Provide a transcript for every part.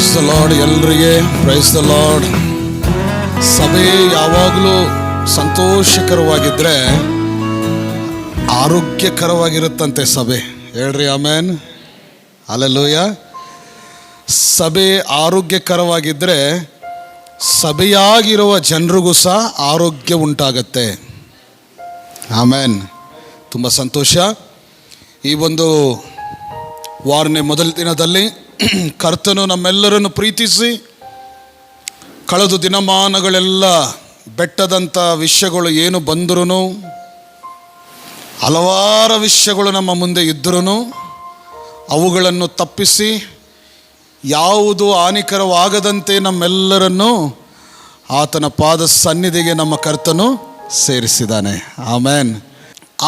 Praise the lord. ಎಲ್ಲರಿಗೆ praise the lord. ಸಭೆ ಯಾವಾಗಲೂ ಸಂತೋಷಕರವಾಗಿದ್ದರೆ ಆರೋಗ್ಯಕರವಾಗಿರುತ್ತಂತೆ ಸಭೆ. ಹೇಳ್ರಿ ಆಮೇನ್, ಹಲ್ಲೆಲೂಯ. ಸಭೆ ಆರೋಗ್ಯಕರವಾಗಿದ್ದರೆ ಸಭೆಯಾಗಿರುವ ಜನರಿಗೂ ಸಹ ಆರೋಗ್ಯ ಉಂಟಾಗತ್ತೆ. ಆಮೇನ್. ತುಂಬ ಸಂತೋಷ. ಈ ಒಂದು ವಾರನೇ ಮೊದಲ ದಿನದಲ್ಲಿ ಕರ್ತನು ನಮ್ಮೆಲ್ಲರನ್ನು ಪ್ರೀತಿಸಿ ಕಳೆದ ದಿನಮಾನಗಳೆಲ್ಲ ಬೆಟ್ಟದಂಥ ವಿಷಯಗಳು ಏನು ಬಂದರೂ, ಹಲವಾರು ವಿಷಯಗಳು ನಮ್ಮ ಮುಂದೆ ಇದ್ದರೂ ಅವುಗಳನ್ನು ತಪ್ಪಿಸಿ ಯಾವುದು ಹಾನಿಕರವಾಗದಂತೆ ನಮ್ಮೆಲ್ಲರನ್ನು ಆತನ ಪಾದ ಸನ್ನಿಧಿಗೆ ನಮ್ಮ ಕರ್ತನು ಸೇರಿಸಿದ್ದಾನೆ. ಆಮೇನ್.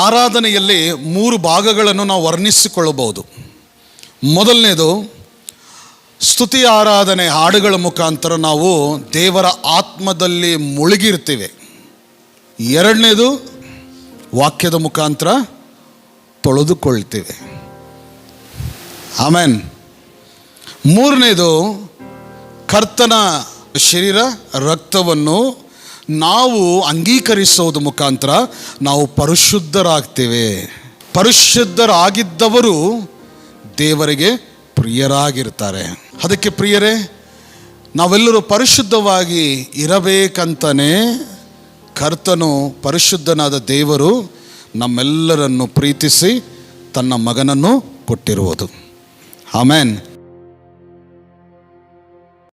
ಆರಾಧನೆಯಲ್ಲಿ 3 ಭಾಗಗಳನ್ನು ನಾವು ವರ್ಣಿಸಿಕೊಳ್ಳಬಹುದು. ಮೊದಲನೇದು ಸ್ತುತಿ ಆರಾಧನೆ, ಹಾಡುಗಳ ಮುಖಾಂತರ ನಾವು ದೇವರ ಆತ್ಮದಲ್ಲಿ ಮುಳುಗಿರ್ತೀವಿ. ಎರಡನೇದು ವಾಕ್ಯದ ಮುಖಾಂತರ ತೊಳೆದುಕೊಳ್ತೀವಿ. ಆಮೇನ್. ಮೂರನೇದು ಕರ್ತನ ಶರೀರ ರಕ್ತವನ್ನು ನಾವು ಅಂಗೀಕರಿಸೋದು ಮುಖಾಂತರ ನಾವು ಪರಿಶುದ್ಧರಾಗ್ತೇವೆ. ಪರಿಶುದ್ಧರಾಗಿದ್ದವರು ದೇವರಿಗೆ ಪ್ರಿಯರಾಗಿರ್ತಾರೆ. ಅದಕ್ಕೆ ಪ್ರಿಯರೇ, ನಾವೆಲ್ಲರೂ ಪರಿಶುದ್ಧವಾಗಿ ಇರಬೇಕಂತನೇ ಕರ್ತನು, ಪರಿಶುದ್ಧನಾದ ದೇವರು ನಮ್ಮೆಲ್ಲರನ್ನು ಪ್ರೀತಿಸಿ ತನ್ನ ಮಗನನ್ನು ಕೊಟ್ಟಿರುವುದು. ಆಮೇನ್.